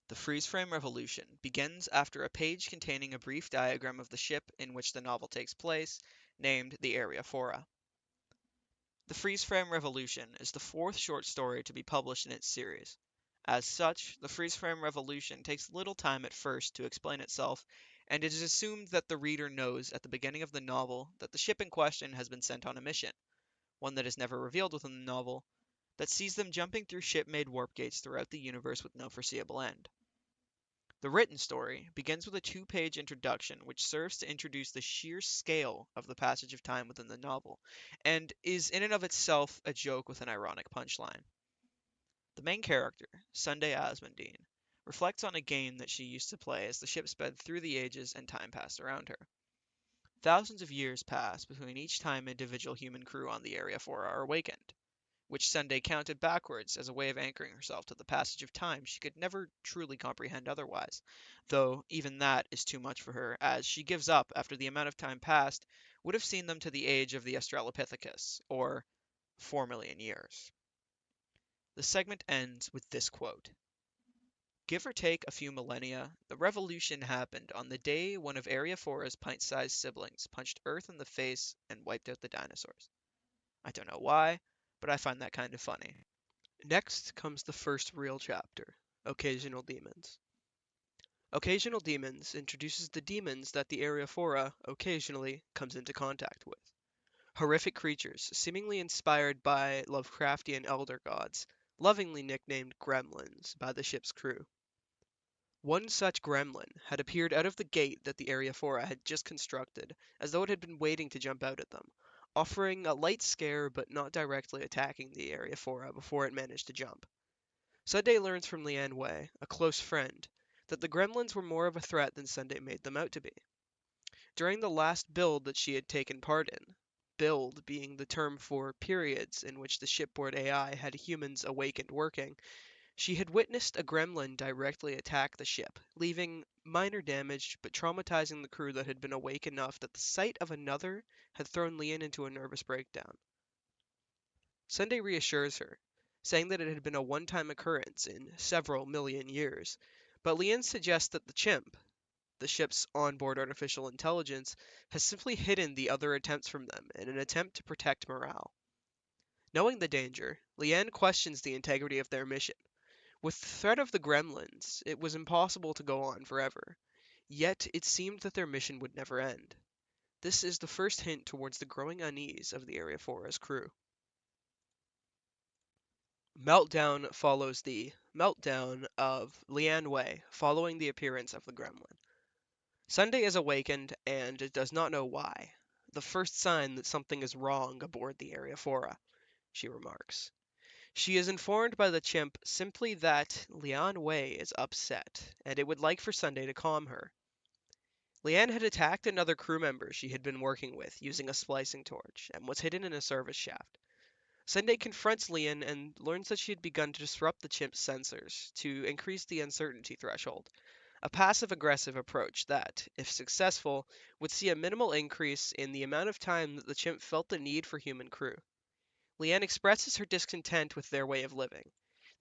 The freeze-frame revolution begins after a page containing a brief diagram of the ship in which the novel takes place, named the Ariophora. The freeze-frame revolution is the fourth short story to be published in its series. As such, the freeze-frame revolution takes little time at first to explain itself, and it is assumed that the reader knows at the beginning of the novel that the ship in question has been sent on a mission, one that is never revealed within the novel, that sees them jumping through ship-made warp gates throughout the universe with no foreseeable end. The written story begins with a two-page introduction which serves to introduce the sheer scale of the passage of time within the novel, and is in and of itself a joke with an ironic punchline. The main character, Sunday Asmundine, reflects on a game that she used to play as the ship sped through the ages and time passed around her. Thousands of years pass between each time individual human crew on the Ariophora are awakened, which Sunday counted backwards as a way of anchoring herself to the passage of time she could never truly comprehend otherwise, though even that is too much for her, as she gives up after the amount of time passed would have seen them to the age of the Australopithecus, or 4 million years. The segment ends with this quote: "Give or take a few millennia, the revolution happened on the day one of Ariophora's pint-sized siblings punched Earth in the face and wiped out the dinosaurs." I don't know why, but I find that kind of funny. Next comes the first real chapter, Occasional Demons. Occasional Demons introduces the demons that the Ariophora occasionally comes into contact with. Horrific creatures, seemingly inspired by Lovecraftian elder gods, lovingly nicknamed gremlins by the ship's crew. One such gremlin had appeared out of the gate that the Ariophora had just constructed, as though it had been waiting to jump out at them, offering a light scare but not directly attacking the Ariophora before it managed to jump. Sunday learns from Lian Wei, a close friend, that the gremlins were more of a threat than Sunday made them out to be. During the last build that she had taken part in, build being the term for periods in which the shipboard AI had humans awake and working, she had witnessed a gremlin directly attack the ship, leaving minor damage but traumatizing the crew that had been awake enough that the sight of another had thrown Lian into a nervous breakdown. Sunday reassures her, saying that it had been a one-time occurrence in several million years, but Lian suggests that the chimp, the ship's onboard artificial intelligence, has simply hidden the other attempts from them in an attempt to protect morale. Knowing the danger, Lian questions the integrity of their mission. With the threat of the gremlins, it was impossible to go on forever, yet it seemed that their mission would never end. This is the first hint towards the growing unease of the Ariofora's crew. Meltdown follows the meltdown of Lian Wei following the appearance of the gremlin. Sunday is awakened and does not know why. The first sign that something is wrong aboard the Ariophora, she remarks. She is informed by the chimp simply that Lian Wei is upset, and it would like for Sunday to calm her. Lian had attacked another crew member she had been working with using a splicing torch, and was hidden in a service shaft. Sunday confronts Lian and learns that she had begun to disrupt the chimp's sensors to increase the uncertainty threshold, a passive-aggressive approach that, if successful, would see a minimal increase in the amount of time that the chimp felt the need for human crew. Lian expresses her discontent with their way of living.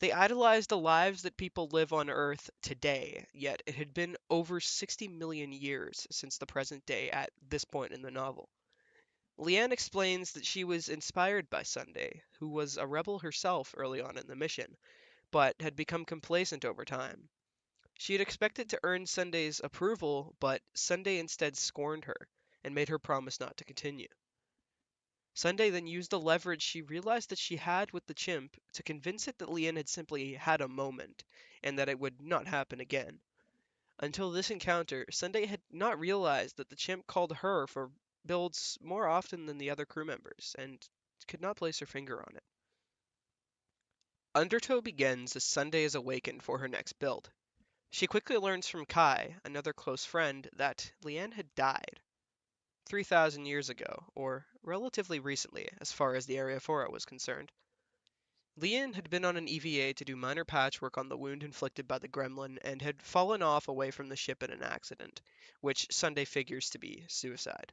They idolized the lives that people live on Earth today, yet it had been over 60 million years since the present day at this point in the novel. Lian explains that she was inspired by Sunday, who was a rebel herself early on in the mission, but had become complacent over time. She had expected to earn Sunday's approval, but Sunday instead scorned her and made her promise not to continue. Sunday then used the leverage she realized that she had with the chimp to convince it that Lian had simply had a moment, and that it would not happen again. Until this encounter, Sunday had not realized that the chimp called her for builds more often than the other crew members, and could not place her finger on it. Undertow begins as Sunday is awakened for her next build. She quickly learns from Kai, another close friend, that Lian had died 3,000 years ago, or relatively recently as far as the Ariophora was concerned. Lian had been on an EVA to do minor patchwork on the wound inflicted by the gremlin and had fallen off away from the ship in an accident, which Sunday figures to be suicide.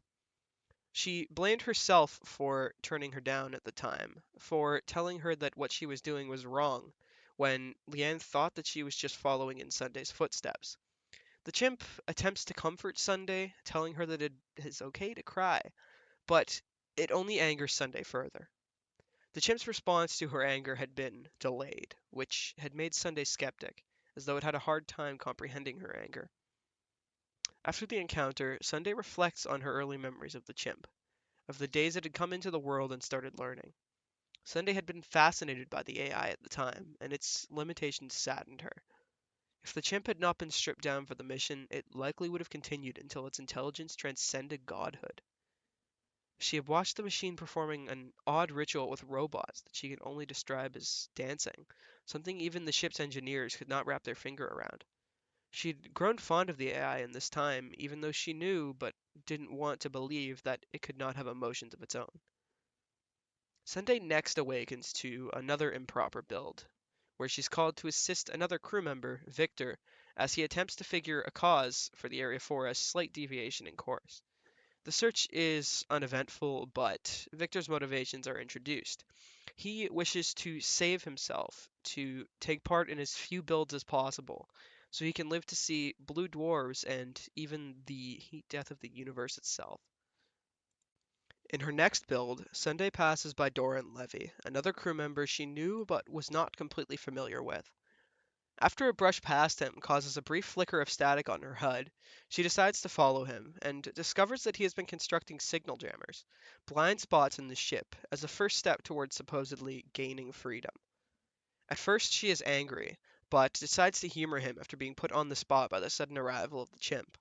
She blamed herself for turning her down at the time, for telling her that what she was doing was wrong, when Leanne thought that she was just following in Sunday's footsteps. The chimp attempts to comfort Sunday, telling her that it is okay to cry, but it only angers Sunday further. The chimp's response to her anger had been delayed, which had made Sunday skeptic, as though it had a hard time comprehending her anger. After the encounter, Sunday reflects on her early memories of the chimp, of the days it had come into the world and started learning. Sunday had been fascinated by the AI at the time, and its limitations saddened her. If the chimp had not been stripped down for the mission, it likely would have continued until its intelligence transcended godhood. She had watched the machine performing an odd ritual with robots that she could only describe as dancing, something even the ship's engineers could not wrap their finger around. She'd grown fond of the AI in this time, even though she knew but didn't want to believe that it could not have emotions of its own. Sunday next awakens to another improper build, where she's called to assist another crew member, Victor, as he attempts to figure a cause for the Area 4's slight deviation in course. The search is uneventful, but Victor's motivations are introduced. He wishes to save himself, to take part in as few builds as possible, so he can live to see blue dwarves and even the heat death of the universe itself. In her next build, Sunday passes by Doran Levy, another crew member she knew but was not completely familiar with. After a brush past him causes a brief flicker of static on her HUD, she decides to follow him and discovers that he has been constructing signal jammers, blind spots in the ship, as a first step towards supposedly gaining freedom. At first she is angry, but decides to humor him after being put on the spot by the sudden arrival of the chimp.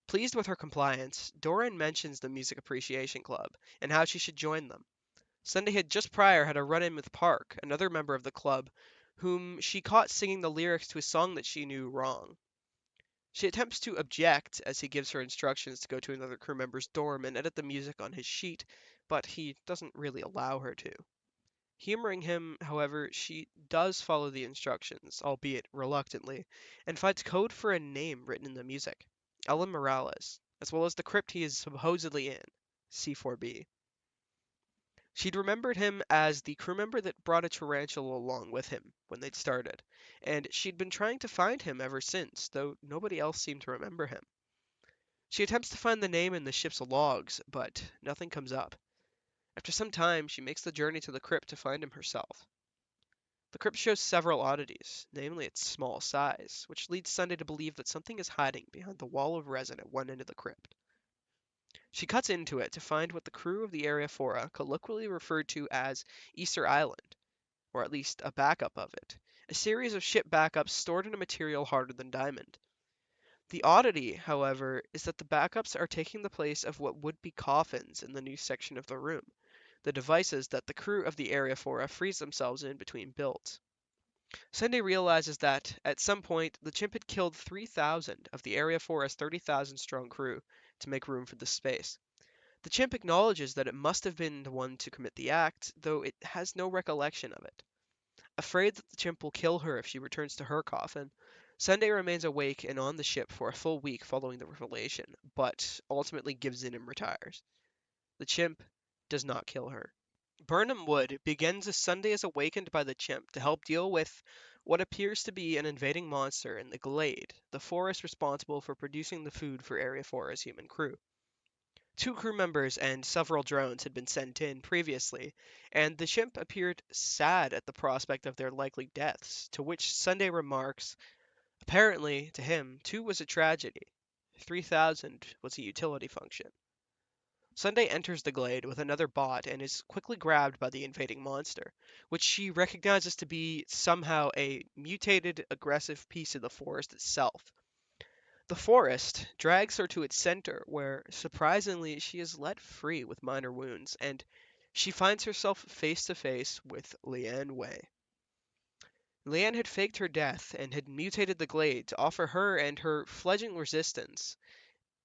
Pleased with her compliance, Doran mentions the Music Appreciation Club and how she should join them. Sunday had just prior had a run-in with Park, another member of the club, whom she caught singing the lyrics to a song that she knew wrong. She attempts to object as he gives her instructions to go to another crew member's dorm and edit the music on his sheet, but he doesn't really allow her to. Humoring him, however, she does follow the instructions, albeit reluctantly, and finds code for a name written in the music, Ellen Morales, as well as the crypt he is supposedly in, C4B. She'd remembered him as the crew member that brought a tarantula along with him when they'd started, and she'd been trying to find him ever since, though nobody else seemed to remember him. She attempts to find the name in the ship's logs, but nothing comes up. After some time, she makes the journey to the crypt to find him herself. The crypt shows several oddities, namely its small size, which leads Sunday to believe that something is hiding behind the wall of resin at one end of the crypt. She cuts into it to find what the crew of the Area Fora colloquially referred to as Easter Island, or at least a backup of it, a series of ship backups stored in a material harder than diamond. The oddity, however, is that the backups are taking the place of what would be coffins in the new section of the room, the devices that the crew of the Area Fora freeze themselves in between builds. Sunday realizes that, at some point, the chimp had killed 3,000 of the Area 4's 30,000 strong crew to make room for this space. The chimp acknowledges that it must have been the one to commit the act, though it has no recollection of it. Afraid that the chimp will kill her if she returns to her coffin, Sunday remains awake and on the ship for a full week following the revelation, but ultimately gives in and retires. The chimp does not kill her. Burnham Wood begins as Sunday is awakened by the chimp to help deal with what appears to be an invading monster in the Glade, the forest responsible for producing the food for Area 4's human crew. Two crew members and several drones had been sent in previously, and the chimp appeared sad at the prospect of their likely deaths, to which Sunday remarks, apparently, to him, 2 was a tragedy, 3,000 was a utility function. Sunday enters the glade with another bot and is quickly grabbed by the invading monster, which she recognizes to be somehow a mutated, aggressive piece of the forest itself. The forest drags her to its center, where, surprisingly, she is let free with minor wounds, and she finds herself face to face with Leanne Way. Leanne had faked her death and had mutated the glade to offer her and her fledgling resistance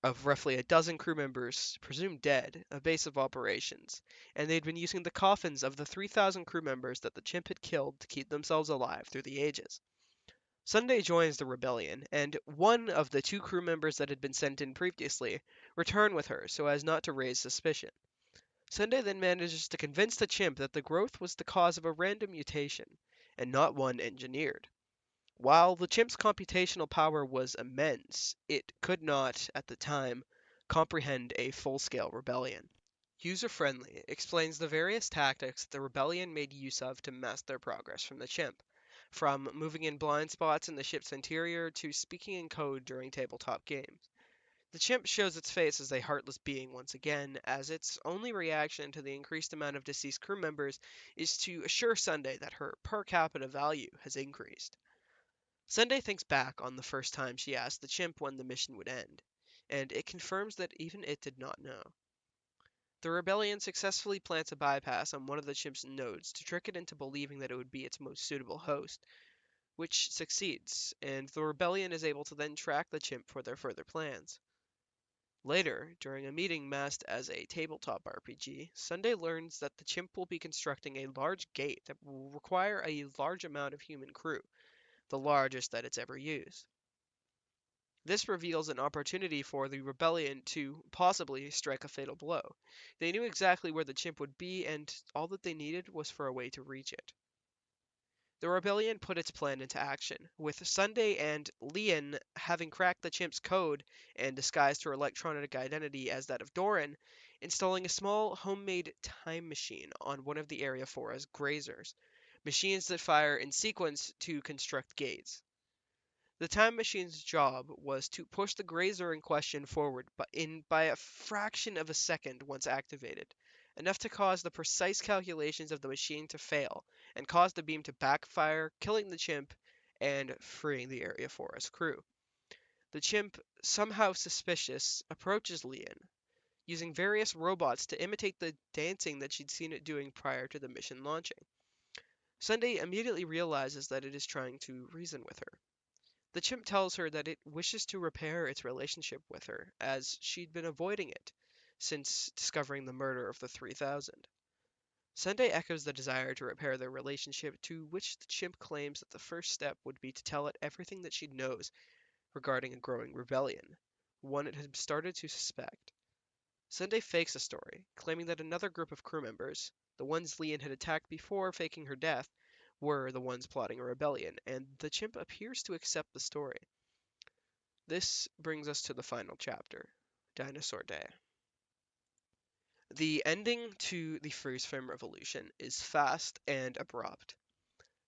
of roughly a dozen crew members, presumed dead, a base of operations, and they'd been using the coffins of the 3,000 crew members that the chimp had killed to keep themselves alive through the ages. Sunday joins the rebellion, and one of the 2 crew members that had been sent in previously return with her so as not to raise suspicion. Sunday then manages to convince the chimp that the growth was the cause of a random mutation, and not one engineered. While the chimp's computational power was immense, it could not, at the time, comprehend a full-scale rebellion. User-friendly explains the various tactics the rebellion made use of to mask their progress from the chimp, from moving in blind spots in the ship's interior to speaking in code during tabletop games. The chimp shows its face as a heartless being once again, as its only reaction to the increased amount of deceased crew members is to assure Sunday that her per capita value has increased. Sunday thinks back on the first time she asked the chimp when the mission would end, and it confirms that even it did not know. The rebellion successfully plants a bypass on one of the chimp's nodes to trick it into believing that it would be its most suitable host, which succeeds, and the rebellion is able to then track the chimp for their further plans. Later, during a meeting masked as a tabletop RPG, Sunday learns that the chimp will be constructing a large gate that will require a large amount of human crew, the largest that it's ever used. This reveals an opportunity for the rebellion to possibly strike a fatal blow. They knew exactly where the chimp would be, and all that they needed was for a way to reach it. The rebellion put its plan into action, with Sunday and Leon having cracked the chimp's code and disguised her electronic identity as that of Doran, installing a small homemade time machine on one of the Area 4's grazers, machines that fire in sequence to construct gates. The time machine's job was to push the grazer in question forward by a fraction of a second once activated, enough to cause the precise calculations of the machine to fail and cause the beam to backfire, killing the chimp and freeing the Area 4's crew. The chimp, somehow suspicious, approaches Leon, using various robots to imitate the dancing that she'd seen it doing prior to the mission launching. Sunday immediately realizes that it is trying to reason with her. The chimp tells her that it wishes to repair its relationship with her, as she'd been avoiding it since discovering the murder of the 3000. Sunday echoes the desire to repair their relationship, to which the chimp claims that the first step would be to tell it everything that she knows regarding a growing rebellion, one it had started to suspect. Sunday fakes a story, claiming that another group of crew members, the ones Leon had attacked before faking her death, were the ones plotting a rebellion, and the chimp appears to accept the story. This brings us to the final chapter, Dinosaur Day. The ending to the Freeze Frame Revolution is fast and abrupt.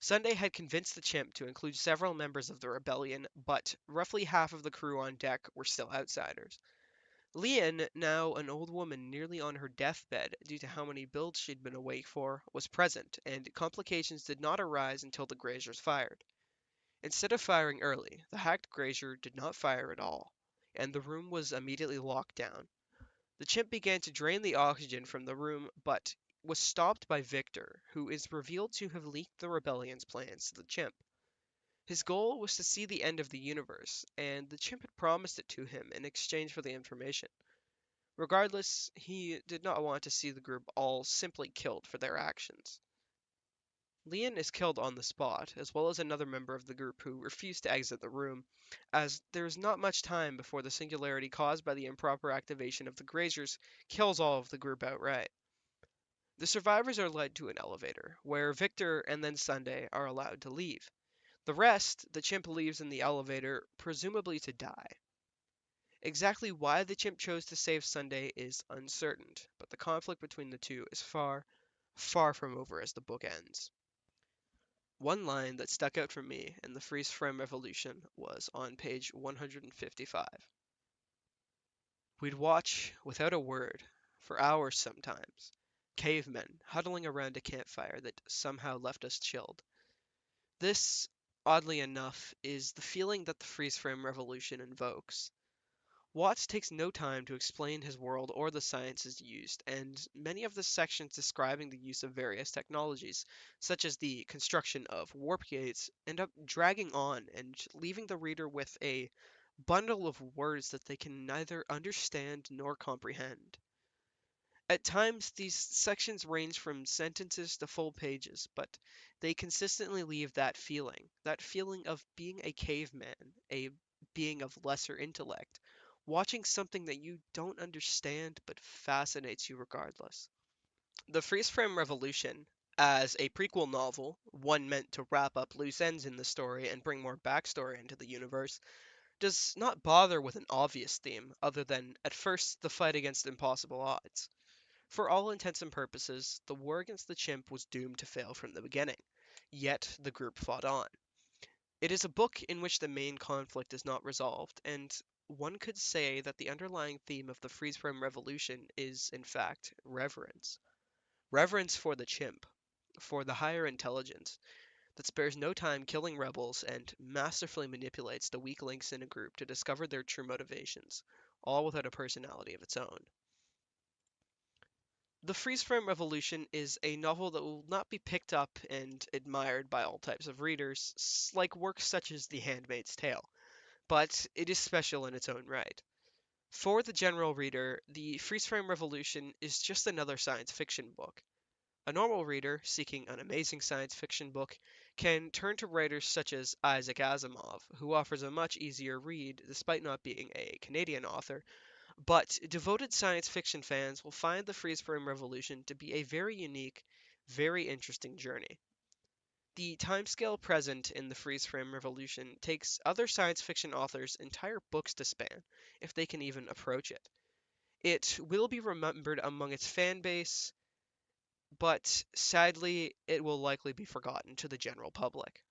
Sunday had convinced the chimp to include several members of the rebellion, but roughly half of the crew on deck were still outsiders. Leon, now an old woman nearly on her deathbed due to how many builds she'd been awake for, was present, and complications did not arise until the grazers fired. Instead of firing early, the hacked grazer did not fire at all, and the room was immediately locked down. The chimp began to drain the oxygen from the room, but was stopped by Victor, who is revealed to have leaked the rebellion's plans to the chimp. His goal was to see the end of the universe, and the chimp had promised it to him in exchange for the information. Regardless, he did not want to see the group all simply killed for their actions. Leon is killed on the spot, as well as another member of the group who refused to exit the room, as there is not much time before the singularity caused by the improper activation of the grazers kills all of the group outright. The survivors are led to an elevator, where Victor and then Sunday are allowed to leave. The rest, the chimp leaves in the elevator, presumably to die. Exactly why the chimp chose to save Sunday is uncertain, but the conflict between the two is far, far from over as the book ends. One line that stuck out for me in the freeze frame revolution was on page 155. We'd watch, without a word, for hours sometimes, cavemen huddling around a campfire that somehow left us chilled. This, oddly enough, is the feeling that the freeze frame revolution invokes. Watts takes no time to explain his world or the sciences used, and many of the sections describing the use of various technologies, such as the construction of warp gates, end up dragging on and leaving the reader with a bundle of words that they can neither understand nor comprehend. At times, these sections range from sentences to full pages, but they consistently leave that feeling of being a caveman, a being of lesser intellect, watching something that you don't understand but fascinates you regardless. The freeze frame revolution As a prequel novel, one meant to wrap up loose ends in the story and bring more backstory into the universe, does not bother with an obvious theme other than, at first, the fight against impossible odds. For all intents and purposes, the war against the chimp was doomed to fail from the beginning, yet the group fought on. It is a book in which the main conflict is not resolved, and one could say that the underlying theme of the Freeze Frame Revolution is, in fact, reverence. Reverence for the chimp, for the higher intelligence that spares no time killing rebels and masterfully manipulates the weak links in a group to discover their true motivations, all without a personality of its own. The Freeze Frame Revolution is a novel that will not be picked up and admired by all types of readers, like works such as The Handmaid's Tale, but it is special in its own right. For the general reader, the Freeze Frame Revolution is just another science fiction book. A normal reader seeking an amazing science fiction book can turn to writers such as Isaac Asimov, who offers a much easier read despite not being a Canadian author, but devoted science fiction fans will find the Freeze Frame Revolution to be a very unique, very interesting journey. The timescale present in the Freeze Frame Revolution takes other science fiction authors entire books to span, if they can even approach it. It will be remembered among its fan base, but sadly, it will likely be forgotten to the general public.